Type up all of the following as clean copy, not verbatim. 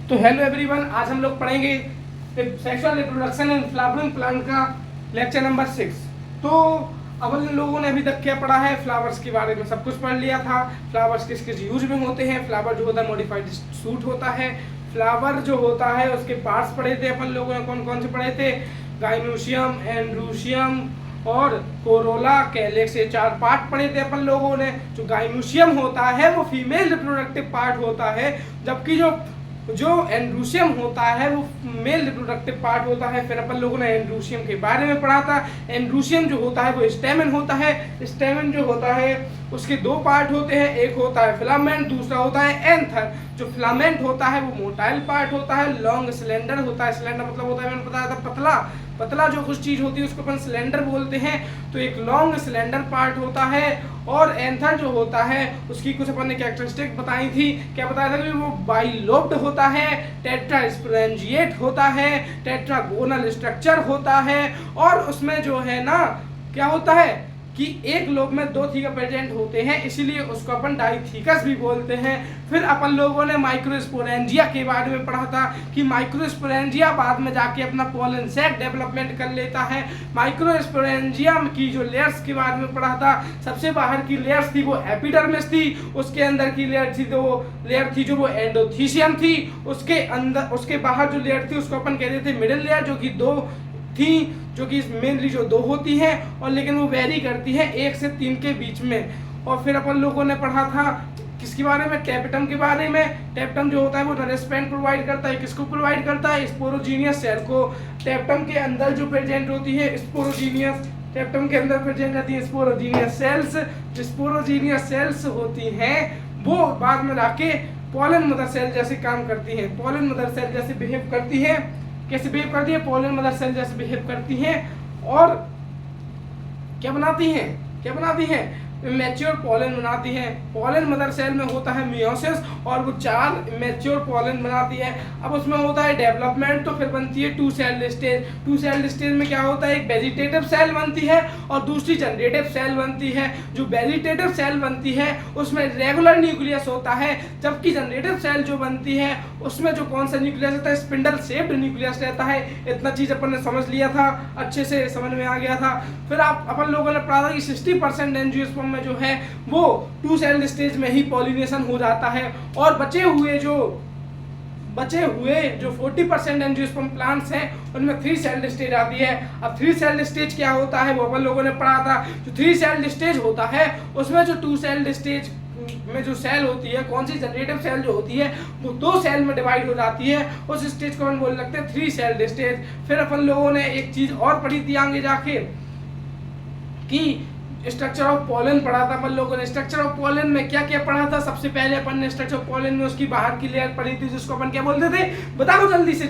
तो hello everyone, आज हम लोग पढ़ेंगे sexual reproduction in flowering plant का लेक्चर नंबर 6। तो अब हम लोगों ने अभी तक क्या पढ़ा है, फ्लावर्स के बारे में सब कुछ पढ़ लिया था। फ्लावर्स किस किस यूज में होते हैं, फ्लावर जो होता है मॉडिफाइड सूट होता है, फ्लावर जो होता है उसके पार्ट्स पढ़े थे अपन लोगों ने, कौन कौन से पढ़े थे, गाइनोसियम, एंड्रोसियम और कोरोला, कैलेक्स, ये 4 पार्ट पढ़े थे अपन लोगों ने। जो गाइनोसियम होता है वो फीमेल रिप्रोडक्टिव पार्ट होता है, जबकि जो एंड्रोसियम होता है वो मेल रिप्रोडक्टिव पार्ट होता है। फिर अपन लोगों ने एंड्रोसियम के बारे में पढ़ा था। एंड्रोसियम जो होता है वो स्टेमन होता है। स्टेमन जो होता है उसके 2 पार्ट होते हैं, एक होता है फिलामेंट, दूसरा होता है एंथर। जो फिलामेंट होता है वो मोटाइल पार्ट होता है, लॉन्ग सिलेंडर होता है। सिलेंडर मतलब होता है, मैंने बताया था पतला, पतला जो कुछ चीज होती है उसको अपन सिलेंडर बोलते हैं। तो एक लॉन्ग सिलेंडर पार्ट होता है। और एंथर जो होता है उसकी कुछ अपन ने कैरेक्टरिस्टिक बताई थी। क्या बताया था कि वो बाइलोब्ड होता है, टेट्रास्पोरेंजिएट होता है, टेट्रागोनल स्ट्रक्चर होता है, और उसमें जो है ना क्या होता है कि एक लोब में 2 थीका प्रेजेंट होते हैं, इसीलिए उसको अपन डाइथीकस भी बोलते हैं। फिर अपन लोगों ने माइक्रोस्पोरेंजिया के बारे में पढ़ा था कि माइक्रोस्पोरेंजिया बाद में जाके अपना पोलन सैक डेवलपमेंट कर लेता है। माइक्रोस्पोरेंजिया की जो लेयर्स के बारे में पढ़ा था, सबसे बाहर की लेयर्स थी वो एपिडर्मिस थी, उसके अंदर की लेयर थी तो वो लेयर थी जो वो एंडोथीसियम थी, उसके अंदर उसके बाहर जो लेयर थी उसको अपन कहते थे मिडिल लेयर, जो कि 2 थी, जो कि मेनली जो 2 होती हैं, और लेकिन वो वेरी करती है 1 से 3 के बीच में। और फिर अपन लोगों ने पढ़ा था किसके बारे में, टेप्टम के बारे में। टेप्टम जो होता है वो नरिशमेंट प्रोवाइड करता है, किसको प्रोवाइड करता है, स्पोरोजीनियस सेल को। टेप्टम के अंदर जो प्रेजेंट होती है स्पोरोजीनियस, टेप्टम के अंदर प्रेजेंट रहती है स्पोरोजीनियस सेल्स। स्पोरोजीनियस सेल्स होती हैं वो बाद में जाके पॉलन मदर सेल जैसे काम करती हैं, पॉलन मदर सेल जैसे बिहेव करती हैं। कैसे बिहेव करती है, पॉलन मदर सेल जैसे बिहेव करती हैं, और क्या बनाती हैं मैच्योर पॉलन बनाती हैं। पॉलन मदर सेल में होता है मियोसिस, और वो 4 मैच्योर पॉलन बनाती है। अब उसमें होता है डेवलपमेंट, तो फिर बनती है 2 सेल स्टेज। 2 सेल स्टेज में क्या होता है, एक वेजिटेटिव सेल बनती है और दूसरी जनरेटिव सेल बनती है। जो वेजिटेटिव सेल बनती है उसमें रेगुलर न्यूक्लियस होता है, जबकि जनरेटिव सेल जो बनती है उसमें जो कौन सा न्यूक्लियस रहता है, स्पिंडल शेप्ड न्यूक्लियस रहता है। इतना चीज अपन ने समझ लिया था, अच्छे से समझ में आ गया था। फिर अपन लोगों ने पढ़ा था कि 60% एंजियोस्पर्म में जो है वो 2 सेल स्टेज में ही पॉलिनेशन हो जाता है, और बचे हुए जो 40% एंजियोस्पर्म प्लांट्स हैं उनमें 3 सेल स्टेज आती है। अब 3 सेल स्टेज क्या होता है वो अपन लोगों ने पढ़ा था। जो 3 सेल स्टेज होता है उसमें जो 2 सेल स्टेज में जो सेल होती है, कौन सी, जनरेटिव सेल जो होती है वो 2 सेल में डिवाइड हो जाती है। उस स्टेज को हम बोल लगते हैं 3 सेल स्टेज। फिर अपन लोगों ने एक चीज और पढ़ी थी आगे जाके कि स्ट्रक्चर ऑफ पॉलन पढ़ा था अपन लोगों ने। स्ट्रक्चर ऑफ पॉलन में क्या क्या पढ़ा था, सबसे पहले अपन ने स्ट्रक्चर ऑफ पॉलन में उसकी बाहर की लेयर पढ़ी थी जिसको अपन क्या बोलते थे, बताओ जल्दी से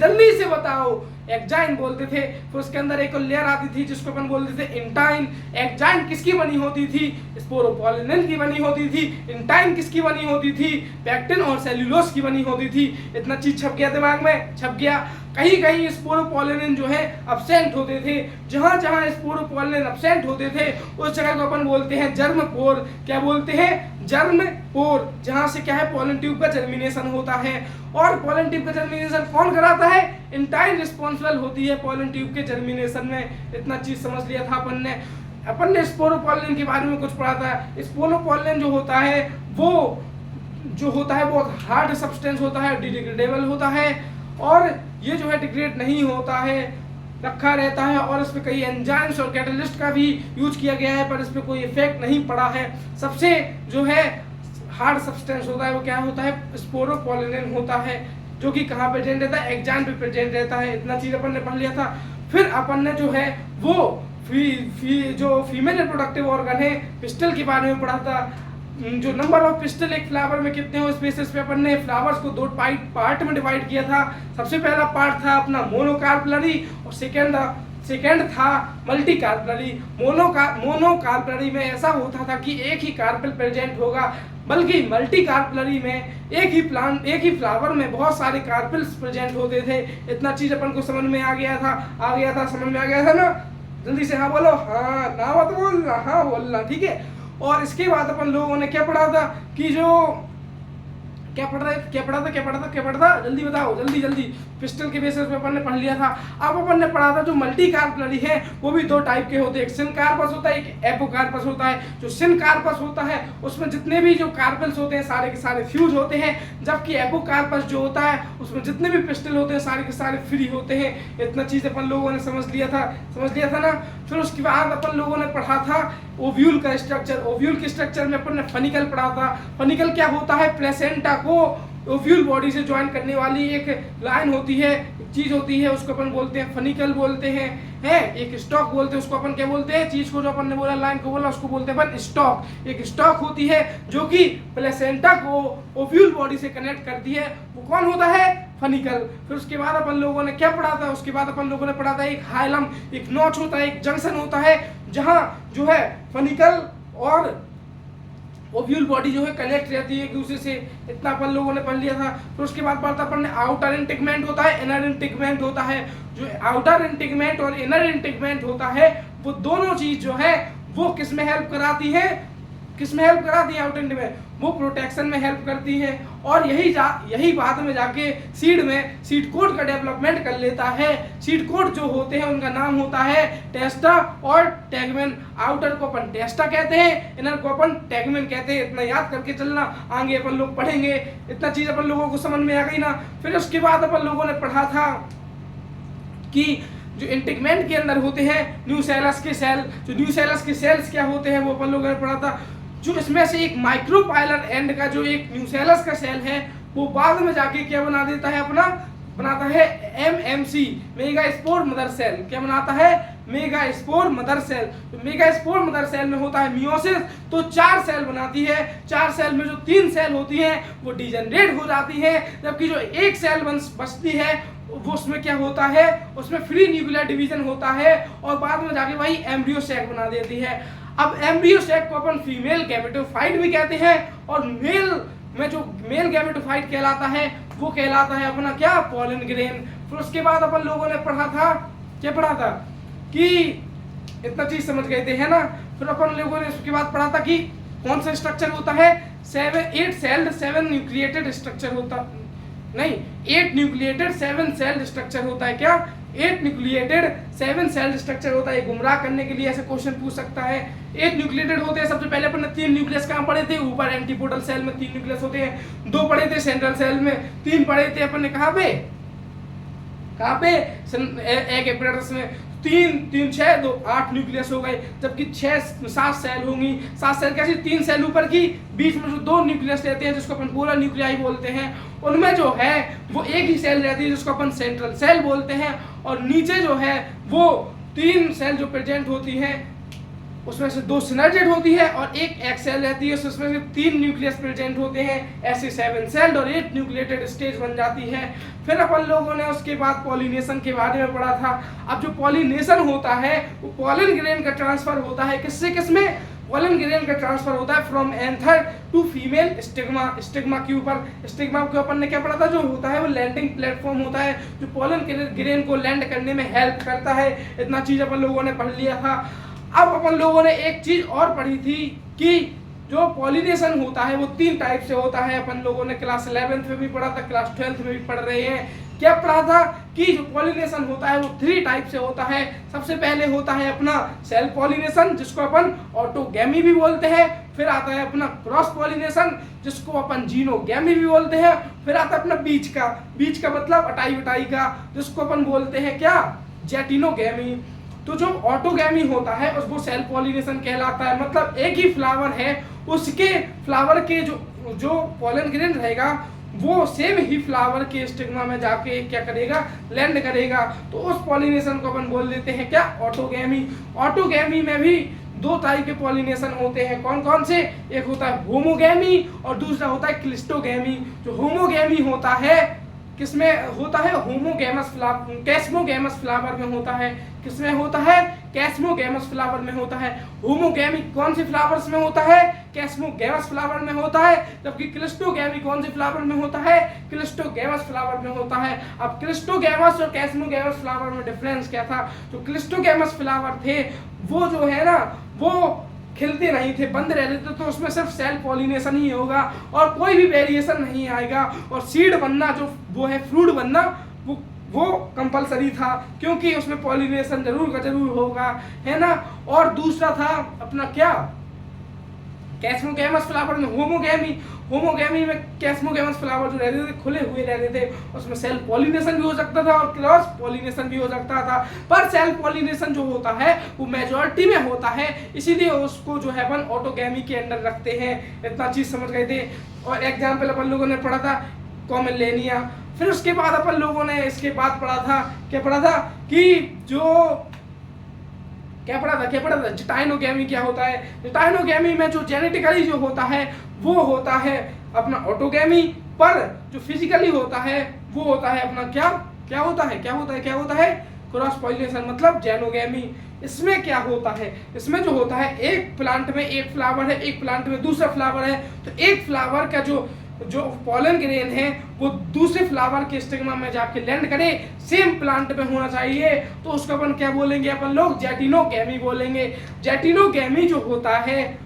बताओ, एक्जाइन बोलते थे। फिर उसके अंदर एक लेयर आती थी जिसको अपन बोलते थे इंटाइन। एक्जाइन किसकी बनी होती थी, स्पोरोपोलिन की बनी होती थी। इंटाइन किसकी बनी होती थी, पैक्टिन और सेल्यूलोज की बनी होती थी। इतना चीज छप गया दिमाग में, छप गया। कहीं कहीं स्पोरोपोलिन जो है अब्सेंट होते थे, जहां जहां स्पोरोपोलिन अब्सेंट होते थे उस जगह को अपन बोलते हैं जर्म पोर। क्या बोलते हैं, जर्म पोर, जहां से क्या है पॉलन ट्यूब का जर्मिनेशन होता है। और पॉलन ट्यूब का जर्मिनेशन कौन कराता है, इंटाइन रिस्पॉन्सिबल होती है पॉलन ट्यूब के जर्मिनेशन में। इतना चीज समझ लिया था अपन ने स्पोरोपोलिन के बारे में कुछ पढ़ा था। स्पोरोपोलिन जो होता है वो हार्ड सब्सटेंस होता है, डिग्रेडेबल होता है, और ये जो है डिग्रेड नहीं होता है, रखा रहता है, और इस पे कई एंजाइम्स और कैटलिस्ट का भी यूज किया गया है, पर इस पे कोई इफेक्ट नहीं पड़ा है। सबसे जो है हार्ड सब्सटेंस होता है वो क्या होता है, स्पोरोपोलिन होता है, जो कि कहाँ प्रेजेंट रहता है, एक्जाइन पे प्रेजेंट रहता है। इतना चीज अपन ने पढ़ लिया था। फिर अपन ने जो है वो जो फीमेल रिप्रोडक्टिव ऑर्गन है पिस्टल के बारे में पढ़ा था। जो नंबर ऑफ पिस्टल एक फ्लावर में कितने हो, इस बेसिस पे अपन ने फ्लावर्स को 2 पार्ट में डिवाइड किया था। सबसे पहला पार्ट था अपना मोनोकार्पलरी, और सेकेंड था मल्टी कार्पलरी। मोनोकार्पलरी में ऐसा होता था कि एक ही कार्पेल प्रेजेंट होगा, बल्कि मल्टी कार्पलरी में एक ही फ्लावर में बहुत सारे कार्पेल्स प्रेजेंट होते थे। इतना चीज अपन को समझ में आ गया था, समझ में आ गया था ना। जल्दी से हाँ बोलो, हाँ ना मत बोलना, हाँ बोलना, ठीक है। और इसके बाद अपन लोगों ने क्या पढ़ा था कि जो क्या पढ़ा था जल्दी बताओ, जल्दी पिस्टल के बेसिस पे अपन ने पढ़ लिया था। अब अपन ने पढ़ा था जो मल्टी कार्पलरी है वो भी दो टाइप के होते हैं, एक सिनकार्पस होता है, एक एपोकार्पस होता है। जो सिनकार्पस होता है उसमें जितने भी जो कार्पल्स होते हैं सारे के सारे फ्यूज होते हैं, जबकि एपोकार्पस जो होता है उसमें जितने भी पिस्टल होते हैं सारे के सारे फ्री होते हैं। इतना चीज अपन लोगों ने समझ लिया था ना। फिर उसके बाद अपन लोगों ने पढ़ा था ओव्यूल का स्ट्रक्चर। ओव्यूल के स्ट्रक्चर में अपन ने फनिकल पढ़ा था। फनिकल क्या होता है, प्लेसेंटा को ओव्यूल बॉडी से ज्वाइन करने वाली एक लाइन होती है, चीज होती है, उसको अपन बोलते हैं फनिकल बोलते हैं। एक स्टॉक बोलते हैं उसको, अपन क्या बोलते हैं, चीज को जो अपन ने बोला लाइन को बोला उसको बोलते हैं अपन स्टॉक। एक स्टॉक होती है जो कि प्लेसेंटा को ओव्यूल बॉडी से कनेक्ट करती है, वो कौन होता है, फनिकल। फिर उसके बाद अपन लोगों ने क्या पढ़ा था, उसके बाद अपन लोगों ने पढ़ा था एक हाइलम, एक नॉच होता है, एक जंक्शन होता है जहां जो है फनिकल और ओव्यूल बॉडी जो है कनेक्ट रहती है एक दूसरे से। इतना अपन लोगों ने पढ़ लिया था। फिर उसके बाद पढ़ा था अपन ने आउटर इंटीग्मेंट होता है, इनर इंटीग्मेंट होता है। जो आउटर इंटीग्मेंट और इनर इंटीग्मेंट होता है वो दोनों चीज जो है वो किस में हेल्प कराती है, आउटर इंटीग्मेंट वो प्रोटेक्शन में हेल्प करती है। और यही बाद में जाके सीड कोड का डेवलपमेंट कर लेता है। सीड कोड जो होते हैं उनका नाम होता है टेस्टा और टैगमेन। आउटर को अपन टेस्टा कहते हैं, इनर को अपन टैगमेन कहते हैं। इतना याद करके चलना, आगे अपन लोग पढ़ेंगे। इतना चीज अपन लोगों को समझ में आ गई ना। फिर उसके बाद अपन लोगों ने पढ़ा था कि जो इंटीग्मेंट के अंदर होते हैं न्यूसेलस के सेल। जो न्यूसेलस के सेल्स क्या होते हैं वो अपन लोगों ने पढ़ा था। जो इसमें से एक माइक्रोपाइलर एंड का जो एक न्यूसेलस का सेल है वो बाद में जाके क्या बना देता है, अपना बनाता है MMC, mega spore mother cell. क्या बनाता है, मेगा स्पोर मदर सेल। तो मेगा स्पोर मदर सेल में होता है मियोसिस, तो 4 सेल बनाती है। 4 सेल में जो 3 सेल होती हैं वो डिजनरेट हो जाती है, जबकि जो एक सेल बचती है वो उसमें क्या होता है, उसमें फ्री न्यूक्लियर डिवीजन होता है और बाद में जाके वही एम्ब्रियो सैक बना देती है। अब एम्ब्रियो सैक को अपन फीमेल गैमेटोफाइट भी कहते हैं और मेल में जो मेल गैमेटोफाइट कहलाता है वो कहलाता है अपना क्या, पॉलन ग्रेन। फिर उसके बाद अपन लोगों ने पढ़ा था, क्या पढ़ा था कि इतना चीज समझ गए थे, है ना। फिर अपन लोगों ने उसके बाद पढ़ा था कि कौन सा स्ट्रक्चर होता है, 8 सेल्ड 7 न्यूक्लिएटेड स्ट्रक्चर होता, नहीं 8 न्यूक्लिएटेड 7 सेल्ड स्ट्रक्चर होता है। क्या, 8 न्यूक्लिएटेड 7 सेल्ड स्ट्रक्चर होता है। गुमराह करने के लिए ऐसे क्वेश्चन पूछ सकता है। 8 न्यूक्लिएटेड होते हैं। सबसे पहले अपन ने 3 न्यूक्लियस कहाँ पढ़े थे, ऊपर एंटीपोडल सेल में 3 न्यूक्लियस होते हैं, 2 पढ़े थे सेंट्रल सेल में, 3 पढ़े थे अपन ने कहाँ पे एक एपरेटस में। 3 6 2 8 न्यूक्लियस हो गए, जबकि 7 सेल होंगी। 7 सेल कैसी, 3 सेल ऊपर की, बीच में जो 2 न्यूक्लियस रहते हैं जिसको अपन पोलर न्यूक्लियाई बोलते हैं, उनमें जो है वो एक ही सेल रहती है जिसको अपन सेंट्रल सेल बोलते हैं। और नीचे जो है वो 3 सेल जो प्रेजेंट होती हैं उसमें से 2 सिनर्जेड होती है और एक एक्सेल रहती है, उसमें से 3 न्यूक्लियस प्रेजेंट होते हैं। ऐसे 7 सेल्ड और 8 न्यूक्लिएटेड स्टेज बन जाती है। फिर अपन लोगों ने उसके बाद पॉलिनेशन के बारे में पढ़ा था। अब जो पॉलिनेशन होता है वो पॉलन ग्रेन का ट्रांसफर होता है, किससे किसमें, पॉलन ग्रेन का ट्रांसफर होता है from anther to female stigma. Stigma के ऊपर, स्टिग्मा के अपन ने क्या पढ़ा था, जो होता है वो लैंडिंग प्लेटफॉर्म होता है जो पॉलन ग्रेन को लैंड करने में हेल्प करता है। इतना चीज अपन लोगों ने पढ़ लिया था। अब अपन लोगों ने एक चीज और पढ़ी थी कि जो पॉलिनेशन होता है वो 3 टाइप से होता है। अपन लोगों ने क्लास 11th में भी पढ़ा था, क्लास 12th में भी पढ़ रहे हैं। क्या पढ़ा था कि जो पॉलिनेशन होता है वो 3 टाइप से होता है। सबसे पहले होता है अपना सेल पॉलिनेशन जिसको अपन ऑटोगैमी भी बोलते हैं। फिर आता है अपना क्रॉस पॉलिनेशन जिसको अपन जीनोगैमी भी बोलते हैं। फिर आता है अपना बीच का मतलब अटाई बटाई का, जिसको अपन बोलते हैं क्या, जेटिनोगैमी। तो जो ऑटोगैमी होता है उसको सेल पॉलिनेशन कहलाता है। मतलब एक ही फ्लावर है, उसके फ्लावर के जो पॉलन ग्रेन रहेगा वो सेम ही फ्लावर के स्टिग्मा में जाके क्या करेगा, लैंड करेगा। तो उस पॉलिनेशन को अपन बोल देते हैं क्या, ऑटोगैमी। ऑटोगैमी में भी 2 टाइप के पॉलिनेशन होते हैं। कौन कौन से, एक होता है होमोगैमी और दूसरा होता है क्लिस्टोगैमी। जो होमोगैमी होता है किसमें होता है, होमोगैमस फ्लावर, कैस्मोगैमस फ्लावर में होता है। किसमें होता है, कैस्मोगैमस फ्लावर में होता है। होमोगैमी कौन से फ्लावर्स में होता है, कैस्मोगैमस फ्लावर में होता है। जबकि क्लिस्टोगैमी कौन से फ्लावर में होता है, क्लिस्टोगैमस फ्लावर में होता है। अब क्लिस्टोगैमस और कैस्मोगैमस फ्लावर में डिफरेंस क्या था, जो क्लिस्टोगैमस फ्लावर थे वो जो है ना वो खिलते नहीं थे, बंद रहते थे, तो उसमें सिर्फ सेल्फ पॉलिनेशन ही होगा और कोई भी वेरिएशन नहीं आएगा। और सीड बनना जो वो है, फ्रूट बनना, वो कंपलसरी था, क्योंकि उसमें पॉलिनेशन जरूर का जरूर होगा, है ना। और दूसरा था अपना क्या, कैस्मोगैमस फ्लावर में होमोगैमी में कैस्मोगैमस फ्लावर जो रहते थे खुले हुए रहते थे, उसमें सेल्फ पॉलिनेशन भी हो सकता था और क्रॉस पॉलिनेशन भी हो सकता था। पर सेल्फ पॉलिनेशन जो होता है वो मेजॉरिटी में होता है, इसीलिए उसको जो है अपन ऑटोगैमी के अंदर रखते हैं। इतना चीज समझ गए थे। और एग्जाम्पल अपन लोगों ने पढ़ा था कॉमेलेनिया। फिर उसके बाद अपन लोगों ने इसके बाद पढ़ा था, क्या पढ़ा था कि जो क्या पढ़ा था जिटाइनोगैमी क्या होता है। जिटाइनोगैमी में जो जेनेटिकली जो होता है वो होता है अपना ऑटोगैमी, पर जो फिजिकली होता है वो होता है अपना क्या होता है क्रॉस पॉलिनेशन, मतलब जेनोगैमी। इसमें क्या होता है, इसमें जो होता है एक प्लांट में एक फ्लावर है, एक प्लांट में दूसरा फ्लावर है, तो एक फ्लावर का जो पॉलन ग्रेन है वो दूसरे फ्लावर के स्टिग्मा में जाके लैंड करे, सेम प्लांट में होना चाहिए, तो उसको अपन क्या बोलेंगे, अपन लोग जेटिनोगैमी बोलेंगे। जेटिनोगैमी जो होता है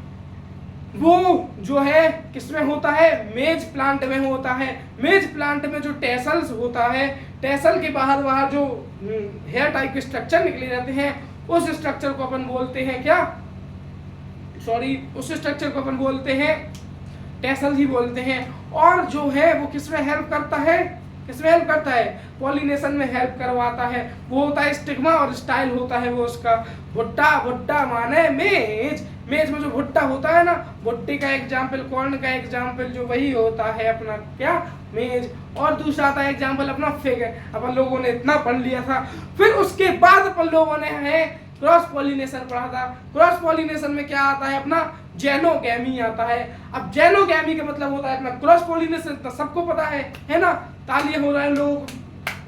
वो जो है किसमें होता है, मेज प्लांट में होता है। मेज प्लांट में जो टेसल्स होता है, टेसल के बाहर जो हेयर टाइप के स्ट्रक्चर निकले रहते हैं, उस स्ट्रक्चर को अपन बोलते हैं उस स्ट्रक्चर को अपन बोलते हैं टेसल ही बोलते हैं। और जो है वो किसमें हेल्प करता है, पॉलिनेशन में हेल्प करवाता है। वो होता है स्टिग्मा और स्टाइल होता है वो उसका। भुट्टा माने मेज में जो भुट्टा होता है ना, भुट्टे का एग्जाम्पल, कॉर्न का एग्जाम्पल जो वही होता है अपना क्या, मेज। और दूसरा आता है एग्जाम्पल अपना फिग। अपन लोगों ने इतना पढ़ लिया था। फिर उसके बाद अपन लोगों ने है क्रॉस पॉलिनेशन पढ़ा था। क्रॉस पॉलिनेशन में क्या आता है अपना जेनोगैमी आता है। अब जेनोगैमी का मतलब होता है अपना क्रॉस पॉलिनेशन, तो सबको पता है ना। तालियां हो रहा है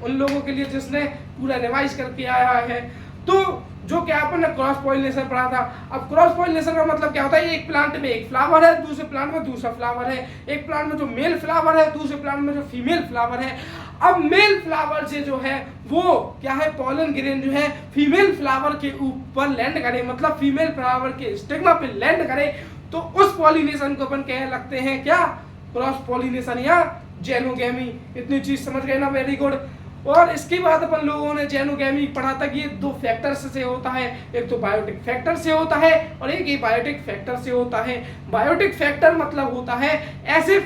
उन लोगों के लिए जिसने पूरा रिवाइज करके आया है। तो जो क्या अपन ने क्रॉस पॉलिनेशन पढ़ा था। अब क्रॉस पॉलिनेशन का मतलब क्या होता है, एक प्लांट में एक फ्लावर है, दूसरे प्लांट में दूसरा फ्लावर है। एक प्लांट में जो मेल फ्लावर है, दूसरे प्लांट में जो फीमेल फ्लावर है। अब मेल फ्लावर से जो है वो क्या है, पॉलन ग्रेन जो है फीमेल फ्लावर के ऊपर लैंड करे, मतलब फीमेल फ्लावर के स्टिग्मा पे लैंड करे, तो उस पॉलिनेशन को अपन कह लगते हैं क्या, क्रॉस पॉलिनेशन या जेनोगैमी। इतनी चीज समझ गए ना, वेरी गुड। और इसके बाद अपन लोगों ने जेनोगैमी पढ़ा था कि ये दो फैक्टर्स से होता है, एक तो बायोटिक फैक्टर से होता है और एक ही बायोटिक फैक्टर से होता है। बायोटिक फैक्टर मतलब होता है ऐसे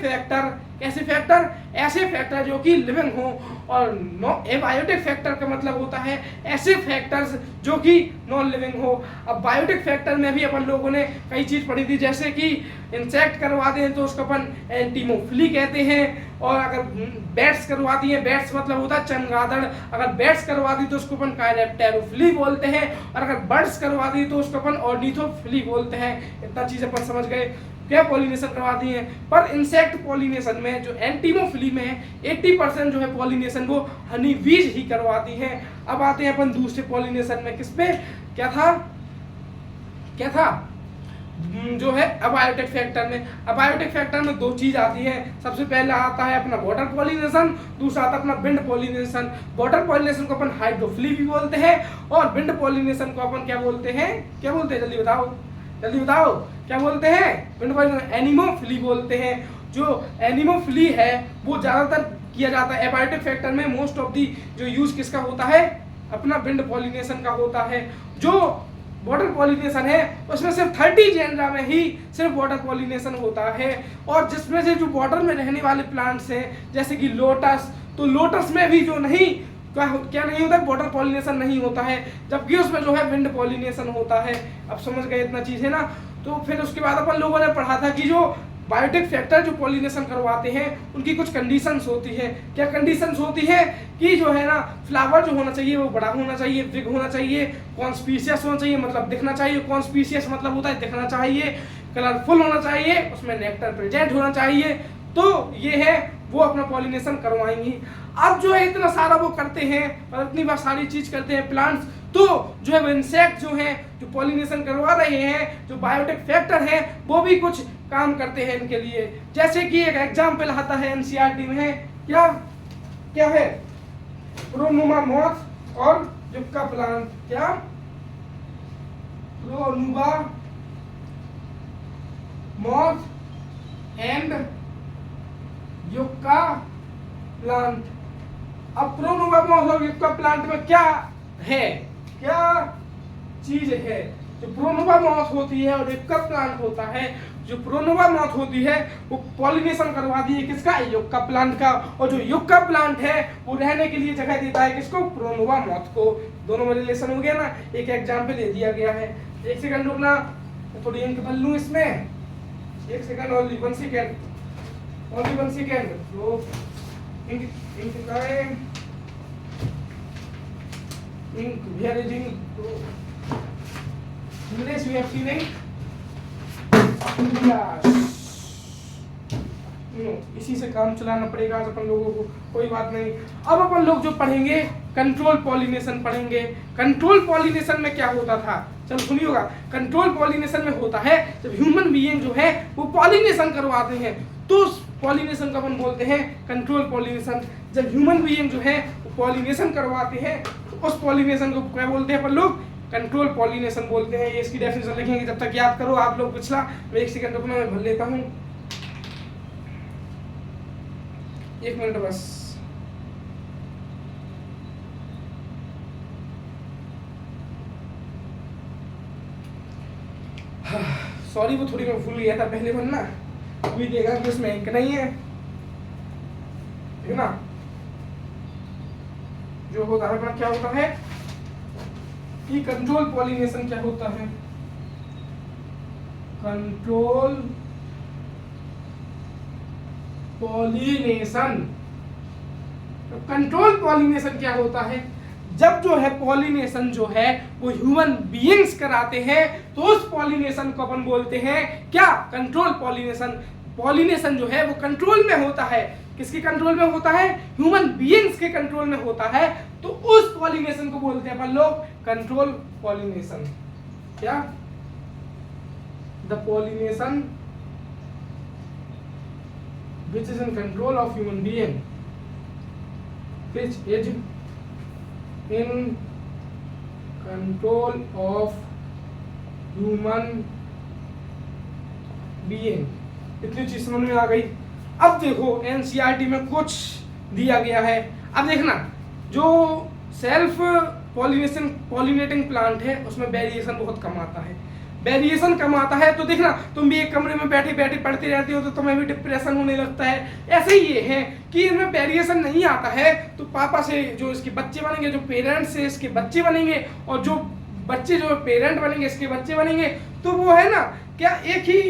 फैक्टर जो कि लिविंग हो, और एबायोटिक फैक्टर का मतलब होता है ऐसे फैक्टर्स जो कि नॉन लिविंग हो। अब बायोटिक फैक्टर में भी अपन लोगों ने कई चीज पढ़ी थी, जैसे कि इंसेक्ट करवा दें तो उसको अपन एंटीमोफिली कहते हैं, और अगर बैट्स करवा दी है, बैट्स मतलब होता है चमगादड़, अगर बैट्स करवा दी तो उसको अपन कायरेप्टेरोफिली बोलते हैं, और अगर बर्ड्स करवा दी तो उसको अपन ऑर्निथोफिली बोलते हैं। इतना चीज अपन समझ गए क्या पॉलिनेशन करवाती हैं। पर इंसेक्ट पॉलिनेशन में जो एंटीमोफिली में 80% जो है पॉलिनेशन वो हनी बीज ही करवाती हैं। अब आते हैं अपन दूसरे पॉलिनेशन में, किसमें क्या था जो है अबायोटिक फैक्टर में। अबायोटिक फैक्टर में दो चीज आती है। सबसे पहला आता है अपना वाटर पॉलिनेशन, दूसरा आता है अपना विंड पॉलिनेशन। वाटर पॉलिनेशन को अपन हाइड्रोफिली भी बोलते हैं, और विंड पॉलिनेशन को अपन क्या बोलते हैं, जल्दी बताओ क्या बोलते हैं, विंड पॉलिनेशन एनिमोफिली बोलते हैं। जो एनिमोफिली है वो ज्यादातर किया जाता है एबायोटिक फैक्टर में। मोस्ट ऑफ दी जो यूज किसका होता है, अपना विंड पॉलिनेशन का होता है। जो वाटर पॉलिनेशन है उसमें सिर्फ 30 जेनरा में ही सिर्फ वाटर पॉलिनेशन होता है, और जिसमें से जो वाटर में रहने वाले प्लांट्स हैं जैसे कि लोटस, तो लोटस में भी जो नहीं क्या नहीं होता है, वाटर पॉलिनेशन नहीं होता है, जबकि उसमें जो है विंड पॉलिनेशन होता है। अब समझ गए, इतना चीज है ना। तो फिर उसके बाद अपन लोगों ने पढ़ा था कि जो बायोटिक फैक्टर जो पॉलिनेशन करवाते हैं उनकी कुछ कंडीशंस होती है। क्या कंडीशंस होती है कि जो है ना फ्लावर जो होना चाहिए वो बड़ा होना चाहिए, बिग होना चाहिए, कॉन्स्पीशियस होना चाहिए मतलब दिखना चाहिए, कॉन्स्पीशियस मतलब होता है दिखना चाहिए, कलरफुल होना चाहिए, उसमें नेक्टर प्रेजेंट होना चाहिए। तो ये है वो अपना पॉलिनेशन करवाएंगी। अब जो है इतना सारा वो करते हैं और इतनी बार सारी चीज करते हैं प्लांट्स, तो जो है इंसेक्ट जो हैं जो पॉलिनेशन करवा रहे हैं, जो बायोटिक फैक्टर है वो भी कुछ काम करते हैं इनके लिए। जैसे कि एक एग्जाम्पल आता है एनसीईआरटी में, क्या है प्रोनुमा मॉथ और जुक्का प्लांट, क्या प्रोनुमा मॉथ एंड युक्का प्लांट। अब प्रोनुबा मॉथ और युक्का प्लांट में क्या है, क्या चीज है? जो प्रोनुबा मॉथ होती है और युक्का प्लांट होता है, जो प्रोनुबा मॉथ होती है वो पॉलिनेशन करवाती है किसका? युक्का प्लांट का। और जो युक्का प्लांट है वो रहने के लिए जगह देता है किसको? प्रोनुबा मॉथ को। दोनों में रिलेशन हो गया ना, एक एग्जाम्पल दे दिया गया है। एक सेकंड रुकना, थोड़ी इंक भर लूं इसमें, एक second, only 1 second, only 1 second. तो इंक का है, इंक वेयर इज इंक? तो English we have seen ink, इसी से काम चलाना पड़ेगा आज अपन लोगों को, कोई बात नहीं। अब अपन लोग जो पढ़ेंगे कंट्रोल पॉलिनेशन पढ़ेंगे। कंट्रोल पॉलिनेशन में क्या होता था, चलो सुनिएगा। कंट्रोल पॉलिनेशन में होता है जब ह्यूमन बीइंग जो है वो पॉलिनेशन करवाते हैं, तो उस पॉलिनेशन को अपन बोलते हैं कंट्रोल पॉलिनेशन। जब ह्यूमन बीइंग जो है वो पॉलिनेशन करवाते हैं तो उस पॉलिनेशन को क्या बोलते हैं अपन लोग? कंट्रोल पॉलिनेशन बोलते हैं। ये इसकी डेफिनेशन लिखेंगे, जब तक याद करो आप लोग पिछला। मैं एक सेकंड रुकना, मैं भर लेता हूँ, 1 मिनट बस। सॉरी, वो थोड़ी मैं भूल गया था पहले भरना, अभी देखा कि उसमें इंक नहीं है, ठीक ना। जो होता है अपना क्या होता है कि कंट्रोल पॉलिनेशन क्या होता है? Control pollination. तो कंट्रोल पॉलिनेशन क्या होता है? जब जो है पॉलिनेशन जो है वो ह्यूमन बीइंग्स कराते हैं तो उस पॉलिनेशन को अपन बोलते हैं क्या? Control pollination. पॉलिनेशन जो है वो कंट्रोल में होता है, किसके कंट्रोल में होता है? ह्यूमन बीइंग्स के कंट्रोल में होता है, तो उस पॉलिनेशन को बोलते हैं अपन लोग कंट्रोल पॉलिनेशन। क्या? The pollination which is in control of human being, which is in control of human being। इतनी चीज समझ में आ गई। अब देखो एनसीईआरटी में कुछ दिया गया है। अब देखना, जो सेल्फ पॉलिनेशन पॉलिनेटिंग प्लांट है उसमें वेरिएशन बहुत कम आता है। वेरिएशन कम आता है तो देखना, तुम भी एक कमरे में बैठे बैठे पढ़ते रहते हो तो तुम्हें भी डिप्रेशन होने लगता है। ऐसे ही ये है कि इनमें वेरिएशन नहीं आता है तो पापा से जो इसके बच्चे बनेंगे, जो पेरेंट्स से इसके बच्चे बनेंगे, और जो बच्चे जो पेरेंट बनेंगे इसके बच्चे बनेंगे, तो वो है ना क्या एक ही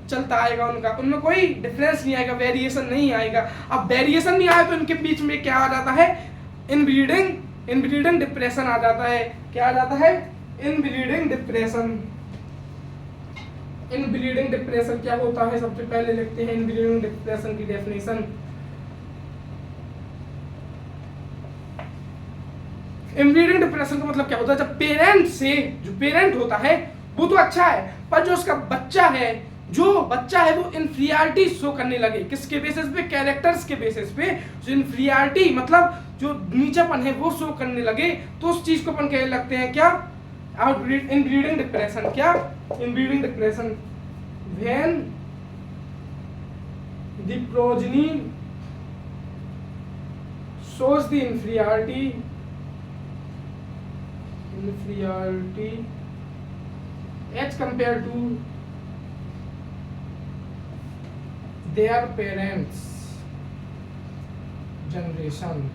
चलता आएगा उनका, उनमें कोई डिफरेंस नहीं आएगा, वेरिएशन नहीं आएगा। अब वेरिएशन नहीं आया तो इनके बीच में क्या आ जाता है? इनब्रीडिंग डिप्रेशन आ जाता है। क्या आ जाता है? Inbreeding depression. इनब्रीडिंग डिप्रेशन क्या होता है? सबसे पहले लिखते हैं इनब्रीडिंग डिप्रेशन की डेफिनेशन। इनब्रीडिंग डिप्रेशन का मतलब क्या होता है? जब पेरेंट से, जो पेरेंट होता है वो तो अच्छा है, पर जो उसका बच्चा है, जो बच्चा है वो इंफीरियरिटी शो करने लगे। किसके बेसिस पे? कैरेक्टर्स के बेसिस पे। जो इंफीरियरिटी मतलब जो नीचापन है वो शो करने लगे, तो उस चीज को अपन कहने लगते हैं क्या? Inbreeding depression. क्या? Inbreeding depression. When the progeny shows the inferiority as compared to their parents generation।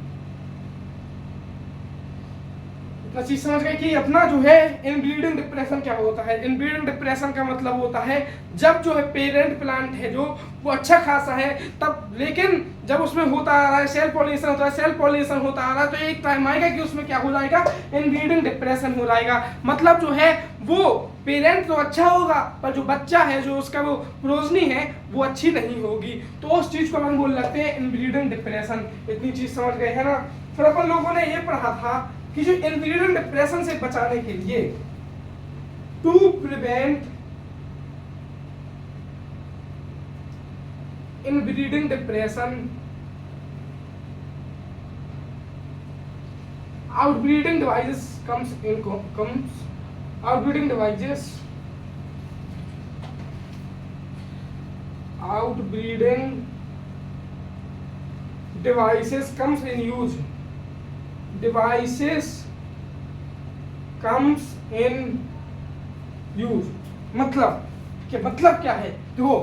इतना चीज समझ गए कि अपना जो है इनब्रीडिंग डिप्रेशन क्या होता है? इनब्रीडिंग डिप्रेशन का मतलब होता है जब जो है पेरेंट प्लांट है जो वो अच्छा खासा है तब, लेकिन जब उसमें होता आ रहा है सेल पॉलिनेशन होता है, सेल पॉलिनेशन होता आ रहा है, तो एक टाइम आएगा कि उसमें क्या हो जाएगा? इनब्रीडिंग डिप्रेशन हो जाएगा। मतलब जो है वो पेरेंट तो अच्छा होगा पर जो बच्चा है, जो उसका वो प्रोजनी है, वो अच्छी नहीं होगी, तो उस चीज को हम बोल लगते हैं इनब्रीडिंग डिप्रेशन। इतनी चीज समझ गए है ना। फिर अपन लोगों ने ये पढ़ा था कि जो इनब्रीडिंग डिप्रेशन से बचाने के लिए, to prevent inbreeding depression, outbreeding devices outbreeding devices outbreeding devices comes in use, devices comes in use. मतलब क्या है, देखो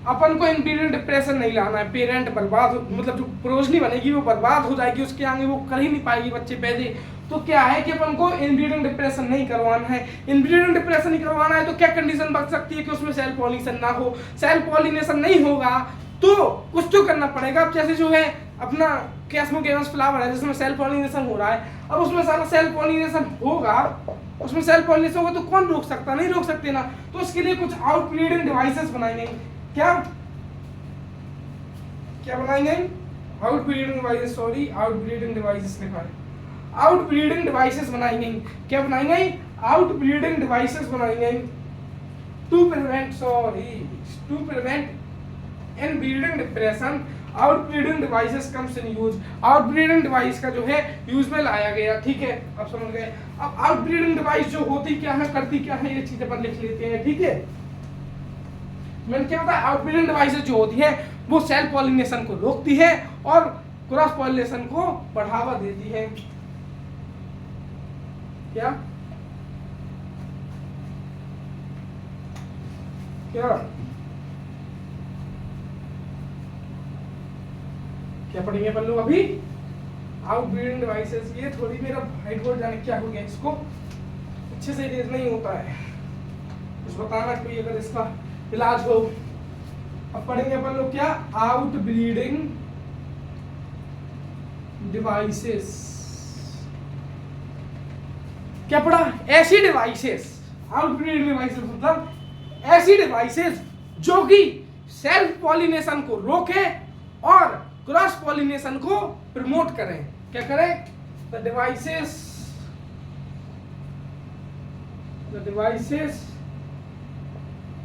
अपन को इनब्रीडिंग डिप्रेशन नहीं लाना है, पेरेंट बर्बाद मतलब जो प्रोजनी बनेगी वो बर्बाद हो जाएगी, उसके आगे वो कर ही नहीं पाएगी बच्चे पैदे। तो क्या है कि अपन को इनब्रीडिंग डिप्रेशन नहीं करवाना है। इनब्रीडिंग डिप्रेशन नहीं करवाना है तो क्या कंडीशन बच सकती है कि उसमें सेल पॉलिनेशन ना हो। सेल पॉलिनेशन नहीं होगा तो कुछ तो करना पड़ेगा। जैसे जो है अपना कैस्मोगेमस फ्लावर है जिसमें सेल पॉलिनेशन हो रहा है, अब उसमें सारा सेल पॉलिनेशन होगा, उसमें सेल पॉलिनेशन होगा तो कौन रोक सकता, नहीं रोक सकते ना। तो उसके लिए कुछ आउटब्रीडिंग डिवाइसेस बनाएंगे। क्या क्या बनाएंगे? Outbreeding devices, sorry outbreeding devices लिखा है, आउटब्रीडिंग डिवाइसेस बनाएंगे। क्या बनाएंगे? आउटब्रीडिंग डिवाइसेस बनाएंगे to prevent inbreeding depression. Outbreeding devices comes in use. Outbreeding device का जो है यूज में लाया गया, ठीक है, अब समझ गए। अब आउटब्रीडिंग डिवाइस जो होती क्या है, करती क्या है, ये चीजें पर लिख लेते हैं, ठीक है। मैंने क्या बताया, आउटब्रीडिंग डिवाइसेस जो होती है वो सेल पॉलिनेशन को रोकती है और क्रॉस पॉलिनेशन को बढ़ावा देती है। क्या क्या पढ़ेंगे अपन लोग अभी? Outbreeding devices. ये थोड़ी मेरा हाइट बोर्ड जाने क्या हो गया, इसको अच्छे से इरेज नहीं होता है, कुछ बताना कोई अगर इसका इलाज हो। अब पढ़ेंगे अपन लोग क्या? Outbreeding devices. क्या पढ़ा? ऐसी डिवाइसेस, आउटब्रीडिंग डिवाइसेस मतलब ऐसी डिवाइसेस जो कि सेल्फ पॉलिनेशन को रोके और क्रॉस पॉलिनेशन को प्रमोट करें। क्या करें? The devices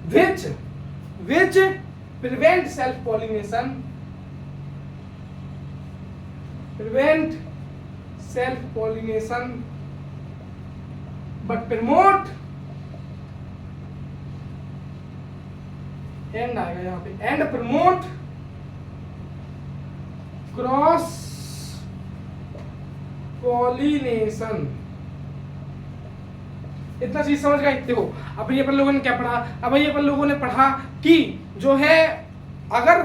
which prevent self pollination, but promote, and आएगा यहाँ पे, एंड प्रमोट क्रॉस पॉलिनेशन। इतना चीज समझ गए? देखो अब ये अपन लोगों ने क्या पढ़ा, अब ये अपन लोगों ने पढ़ा कि जो है अगर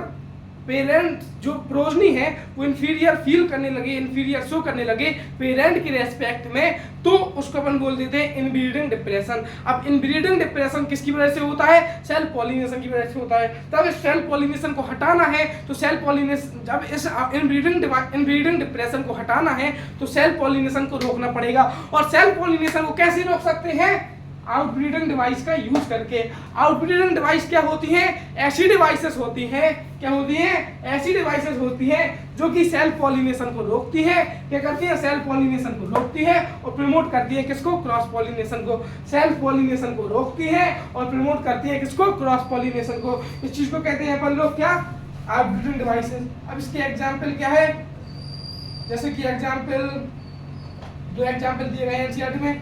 पेरेंट जो प्रोजनी है वो इंफीरियर फील करने लगे, इंफीरियर शो करने लगे पेरेंट की रेस्पेक्ट में, तो उसको अपन बोल देते हैं इनब्रीडिंग डिप्रेशन। अब इनब्रीडिंग डिप्रेशन किसकी वजह से होता है? सेल पॉलिनेशन की वजह से होता है। तब इस सेल पॉलिनेशन को हटाना है तो सेल पॉलिनेशन, जब इस इनब्रीडिंग डिप्रेशन को हटाना है तो सेल पॉलिनेशन को रोकना पड़ेगा। और सेल पॉलिनेशन को कैसे रोक सकते हैं? आउटब्रीडिंग डिवाइस का यूज करके। आउटब्रीडिंग डिवाइस क्या होती है? ऐसी डिवाइसेस होती है, क्या होती है? ऐसी डिवाइसेस होती है जो कि सेल पॉलिनेशन को रोकती है। क्या करती है? सेल पॉलिनेशन को रोकती है और प्रमोट करती है किसको? क्रॉस पॉलिनेशन को। सेल पॉलिनेशन को रोकती है और प्रमोट करती है किसको? क्रॉस पॉलिनेशन को। इस चीज को कहते हैं अपन लोग क्या? Outbreeding devices. अब इसके एग्जाम्पल क्या है? जैसे कि एग्जाम्पल, दो एग्जाम्पल दिए गए एनसीईआरटी में,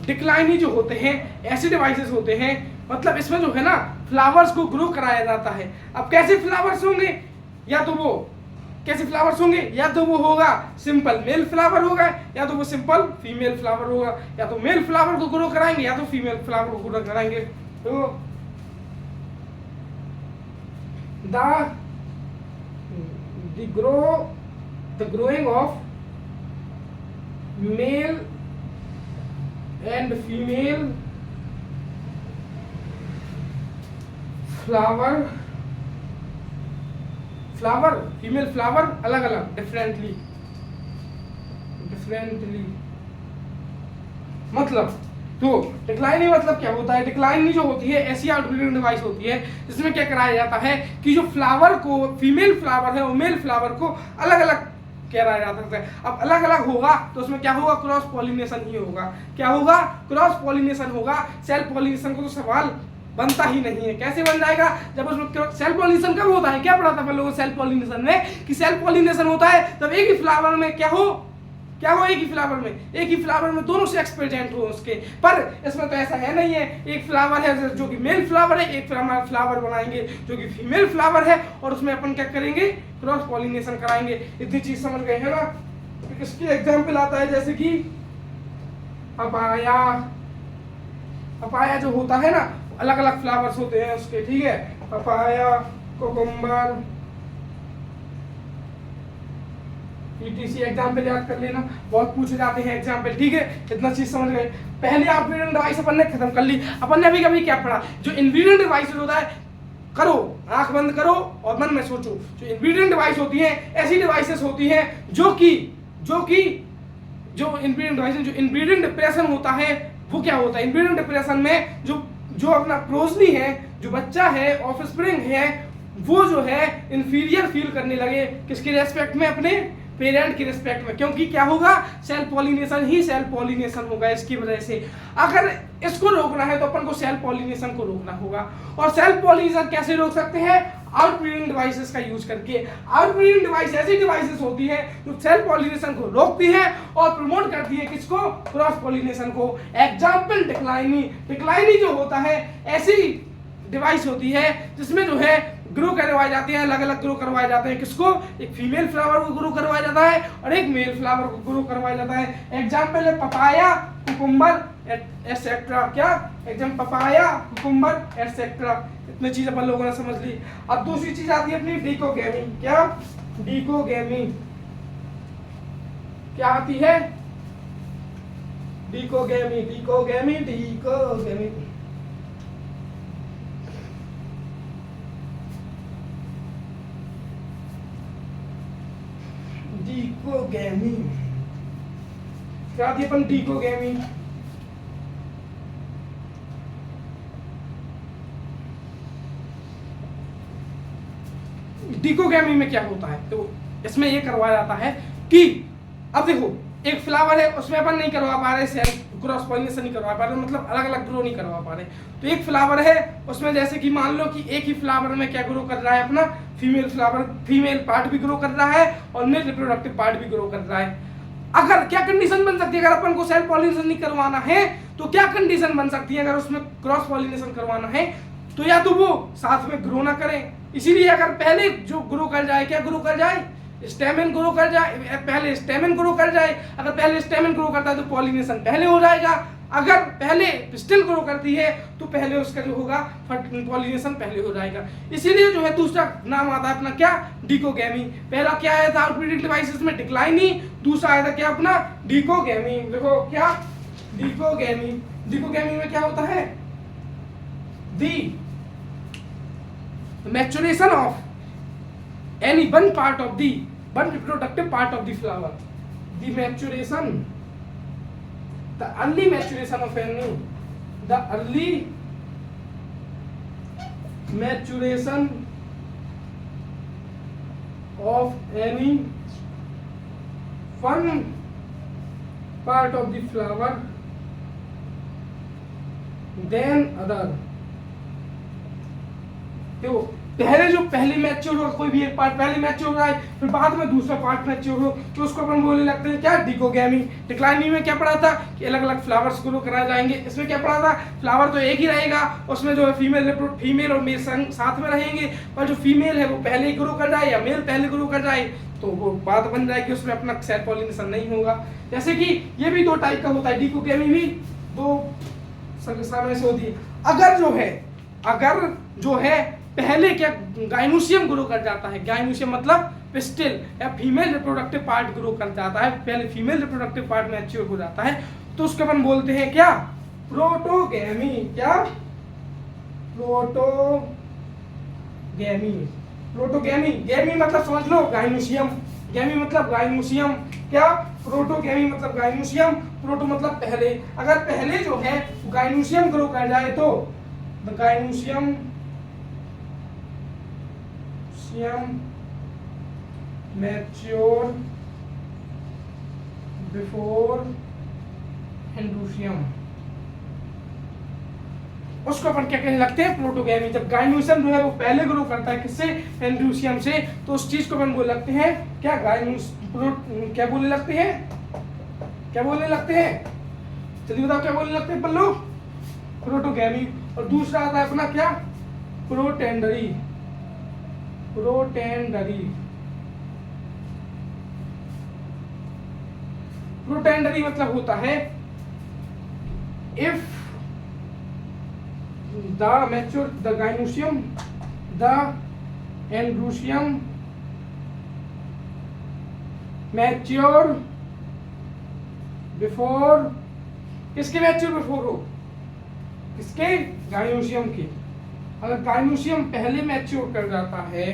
डिक्लाइनी जो होते हैं ऐसे डिवाइसेस होते हैं, मतलब इसमें जो है ना फ्लावर्स को ग्रो कराया जाता है। अब कैसे फ्लावर्स होंगे? या तो वो कैसे फ्लावर्स होंगे? या तो वो होगा सिंपल मेल फ्लावर होगा, या तो वो सिंपल फीमेल फ्लावर होगा। या तो मेल फ्लावर को ग्रो कराएंगे या तो फीमेल फ्लावर को ग्रो कराएंगे। तो the growing of male and female female flower अलग अलग डिफरेंटली। मतलब तो डिक्लाइनिंग मतलब क्या होता है? डिक्लाइनिंग जो होती है ऐसी आउटब्रीडिंग डिवाइस होती है जिसमें क्या कराया जाता है कि जो फ्लावर को, फीमेल फ्लावर है और मेल फ्लावर को अलग अलग कराया जाता है। अब अलग अलग होगा तो उसमें क्या होगा? क्रॉस पॉलिनेशन ही होगा। क्या होगा? क्रॉस पॉलिनेशन होगा। सेल पॉलिनेशन को तो सवाल बनता ही नहीं है। कैसे बन जाएगा? जब उसमें सेल पॉलिनेशन कब होता है? क्या पढ़ा था अपन लोगों को सेल पॉलिनेशन में कि सेल पॉलिनेशन होता है तब एक ही फ्लावर में क्या हो? क्या हो, एक ही फ्लावर में, एक ही फ्लावर में दोनों सेक्स प्रेजेंट हो उसके। पर इसमें तो ऐसा है नहीं है, एक फ्लावर है जो कि मेल फ्लावर है, एक फ्लावर बनाएंगे जो कि फीमेल फ्लावर है, और उसमें अपन क्या करेंगे, क्रॉस पॉलिनेशन कराएंगे। इतनी चीज समझ गए है ना। इसकी एग्जाम्पल आता है जैसे कि पपाया। पपाया जो होता है ना, अलग अलग फ्लावर्स होते हैं उसके, ठीक है, पपाया, कोकुम्बर, ETC एग्जाम्पल याद कर लेना, बहुत पूछे जाते हैं एग्जाम्पल, ठीक है। इतना चीज समझ गए। पहले ऑपरेटिंग डिवाइस अपन ने खत्म कर ली। अपन ने अभी कभी क्या पढ़ा, जो इन्ग्रीडियंट डिवाइस होता है, करो आंख बंद करो और मन में सोचो, जो इन्ग्रीडियंट डिवाइस होती है ऐसी डिवाइसेस होती हैं जो इन्ग्रीडियंट डिप्रेशन होता है, वो क्या होता है, इन्ग्रीडियंट डिप्रेशन में जो अपना प्रोजनी है, जो बच्चा है, ऑफस्प्रिंग है, वो जो है इंफीरियर फील करने लगे किसके रेस्पेक्ट में, अपने पेरेंट के रिस्पेक्ट में, क्योंकि क्या होगा, सेल्फ पॉलिनेशन होगा। इसकी वजह से अगर इसको रोकना है तो अपन को सेल्फ पॉलिनेशन को रोकना होगा। और सेल्फ पॉलिनेशन कैसे रोक सकते हैं, आउटब्रीडिंग डिवाइसेस का यूज करके। आउटब्रीडिंग डिवाइस ऐसी डिवाइसेस होती है जो सेल्फ पॉलिनेशन को रोकती है और प्रमोट करती है किसको, क्रॉस पॉलिनेशन को। एग्जाम्पल डिक्लाइनी जो होता है, ऐसी डिवाइस होती है जिसमें जो है ग्रो करवाए जाते हैं, अलग अलग ग्रो करवाए जाते हैं। किसको, एक फीमेल फ्लावर को ग्रो करवाया जाता है और एक मेल फ्लावर को ग्रो करवाया जाता है। एग्जाम्पल है पपाया, कुकुम्बर एटसेट्रा। क्या एग्जाम्पल, पपाया, कुकुम्बर एटसेट्रा। इतनी चीज अपन लोगों ने समझ ली। अब दूसरी चीज आती है अपनी डिकोगेमी। क्या, डिकोगेमी क्या आती है, डिकोगेमी। डिकोगेमी क्या आती है अपन, डिकोगेमी। डिकोगेमी में क्या होता है, तो इसमें ये करवाया जाता है कि अब देखो, एक फ्लावर है उसमें अपन नहीं करवा पा रहे सेल्फ क्रॉस पॉलिनेशन नहीं करवा पा रहे, मतलब अलग अलग ग्रो नहीं करवा पा रहे। तो एक फ्लावर है उसमें जैसे कि मान लो कि एक ही फ्लावर में क्या ग्रो कर रहा है, अपना फीमेल पार्ट भी ग्रो कर रहा है और मेल रिप्रोडक्टिव पार्ट भी ग्रो कर रहा है। अगर क्या कंडीशन बन सकती है, अगर अपन को सेल्फ पॉलिनेशन नहीं करवाना है तो क्या कंडीशन बन सकती है, अगर उसमें क्रॉस पॉलिनेशन करवाना है तो या तो वो साथ में ग्रो ना करें। इसीलिए अगर पहले जो ग्रो कर जाए, क्या ग्रो कर जाए, स्टेमन ग्रो कर जाए, पहले स्टेमन ग्रो कर जाए। अगर पहले स्टेमन ग्रो करता है तो पॉलिनेशन पहले हो जाएगा। अगर पहले पिस्टिल ग्रो करती है तो पहले उसका जो होगा पॉलिनेशन पहले हो जाएगा। इसीलिए जो है दूसरा नाम आता है अपना क्या, डिकोगेमी। पहला क्या आया था आउटब्रीडिंग डिवाइसेस में, डिक्लाइनी। दूसरा आया था क्या अपना, डिकोगेमी। देखो क्या, डिकोगेमी में क्या होता है, दी maturation of any one part of the one reproductive part of the flower, the early maturation of any, the early maturation of any one part of the flower then other। देखो पहले जो पहले मैच्योर होगा, कोई भी एक part पहले mature हो रहा है, फिर बाद में दूसरा पार्ट मैच्योर हो, तो उसको अपन बोलने लगते हैं क्या, डिकोगेमी। डिक्लाइनी में क्या पढ़ा था कि अलग अलग फ्लावर्स ग्रो कराए जाएंगे। इसमें क्या पढ़ा था, फ्लावर तो एक ही रहेगा, उसमें जो है फीमेल और मेल साथ में रहेंगे, पर जो फीमेल है वो पहले ही ग्रो कर जाए या मेल पहले ग्रो कर जाए तो वो बात बन जाएगी, उसमें अपना सेल्फ पॉलिनेशन नहीं होगा। जैसे कि ये भी दो टाइप का होता है, डिकोगेमी भी दो समय से होती है। अगर जो है पहले क्या गाइनोसियम ग्रो कर जाता है, गाइनोसियम मतलब पिस्टिल या फीमेल रिप्रोडक्टिव पार्ट ग्रो कर जाता है, पहले फीमेल रिप्रोडक्टिव पार्ट मैच्योर हो जाता है, तो उसको अपन बोलते हैं क्या, प्रोटोगेमी। क्या, प्रोटोगेमी। गेमी मतलब समझ लो गाइनोसियम, गेमी मतलब गाइनोसियम। क्या, प्रोटोगेमी मतलब गाइनोसियम, प्रोटो मतलब पहले। अगर पहले जो है गाइनोसियम ग्रो कर जाए तो गाइनोसियम मैच्योर बिफोर एंड्रोसियम, उसको अपन क्या कहने लगते हैं, प्रोटोगेमी। जब गाइनोसियम जो है वो पहले ग्रो करता है किससे, एंड्रोसियम से, तो उस चीज को अपन बोल लगते हैं क्या, क्या बोलने लगते हैं, क्या बोलने लगते हैं, जल्दी बताओ क्या बोलने लगते हैं अपन लोग, प्रोटोगैमी। और दूसरा आता है अपना क्या, प्रोटेंडरी। प्रोटेंडरी, प्रोटेंडरी मतलब होता है if the mature the gynoecium the androecium mature before, किसके मैच्योर बिफोर हो, किसके, गाइनोसियम के। अगर गाइनोसियम पहले मैच्योर कर जाता है,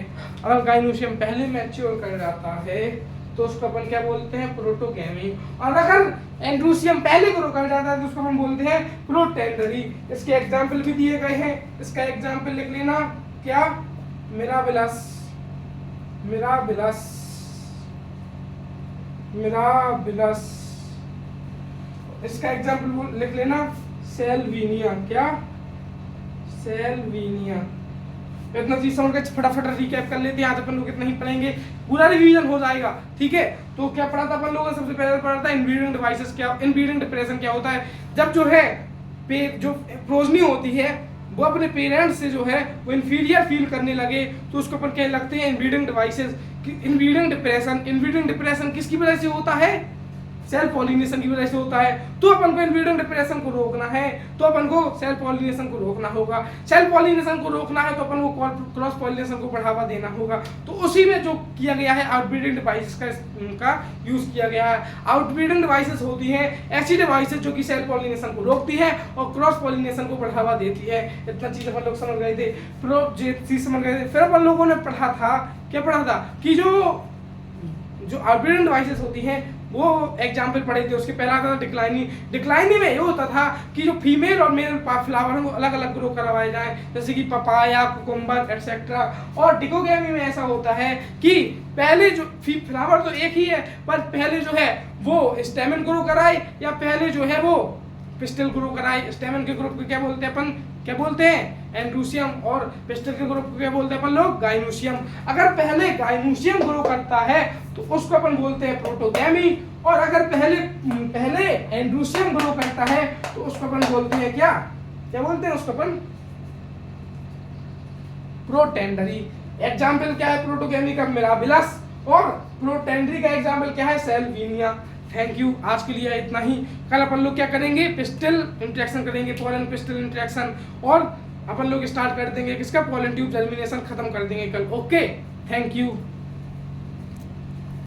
अगर गाइनोसियम पहले मैच्योर कर जाता है तो उसको अपन क्या बोलते हैं, प्रोटोगैमी। और अगर एंड्रोसियम पहले ग्रो कर जाता है तो उसको हम बोलते हैं प्रोटेंडरी। इसके एग्जाम्पल भी दिए गए हैं, इसका एग्जाम्पल लिख लेना, क्या, मिराबिलस, मिराबिलस, मिराबिलस। इसका एग्जाम्पल लिख लेना, सेल्विनिया, क्या, सेल्विनिया। इतना चीज समझ के फटाफट रिकैप कर लेते हैं, आज अपन लोग इतना ही पढ़ेंगे, पूरा रिवीजन हो जाएगा, ठीक है। तो क्या पढ़ा था अपन लोगों ने, सबसे पहले पढ़ा था इनब्रीडिंग डिवाइसेस क्या, इनब्रीडिंग डिप्रेशन क्या होता है, जब जो है जो प्रोजनी होती है वो अपने पेरेंट्स से जो है वो इंफीरियर फील करने लगे तो उसको अपन कहने लगते हैं inbreeding devices. Inbreeding depression, inbreeding depression किसकी वजह से होता है, सेल्फ पॉलिनेशन की वजह से होता है। तो अपन को इनब्रीडिंग डिप्रेशन को रोकना है तो अपन को सेल्फ पॉलिनेशन को रोकना होगा। सेल्फ पॉलिनेशन को रोकना है तो अपन को क्रॉस पॉलिनेशन को बढ़ावा देना होगा। तो उसी में जो किया गया है आउटब्रीडिंग डिवाइसेस का यूज किया गया है। आउटब्रीडिंग डिवाइसेस होती हैं ऐसी डिवाइसेस जो कि सेल्फ पॉलिनेशन को रोकती है और क्रॉस पॉलिनेशन को बढ़ावा देती है। इतना चीज अपन लोग समझ गए थे, चीज समझ गए थे। फिर अपन लोगों ने पढ़ा था, क्या पढ़ा था कि जो आउटब्रीडिंग डिवाइसेस होती हैं वो एग्जाम्पल पढ़े थे। उसके पहला था डिक्लाइनी। डिक्लाइनी में ये होता था कि जो फीमेल और मेल फ्लावर हैं वो अलग अलग ग्रो करवाए जाएं, जैसे कि पपाया, कुकुम्बर एटसेट्रा। और डिकोगैमी में ऐसा होता है कि पहले जो फ्लावर तो एक ही है पर पहले जो है वो स्टेमन ग्रो कराए या पहले जो है वो पिस्टल ग्रो कराए। स्टेमन के ग्रुप को क्या बोलते हैं अपन, क्या बोलते हैं, एंड्रोसियम। और पिस्टल के ग्रुप को क्या बोलते हैं अपन लोग, गाइनोसियम। अगर पहले गाइनोसियम ग्रो करता है तो उसको अपन बोलते हैं प्रोटोगैमी। और अगर पहले एंड्रोसियम ग्रो करता है तो उसको अपन बोलते हैं क्या, क्या बोलते हैं उसको अपन, प्रोटेंडरी। एग्जाम्पल क्या है प्रोटोगैमी का, मिराबिलस। और प्रोटेंडरी का एग्जाम्पल क्या है, सेल्विनिया। थैंक यू, आज के लिए इतना ही। कल अपन लोग क्या करेंगे, पिस्टल इंटरेक्शन करेंगे, पोलन पिस्टल इंटरेक्शन। और अपन लोग स्टार्ट कर देंगे किसका, पोलन ट्यूब जर्मिनेशन खत्म कर देंगे कल। Okay, thank you.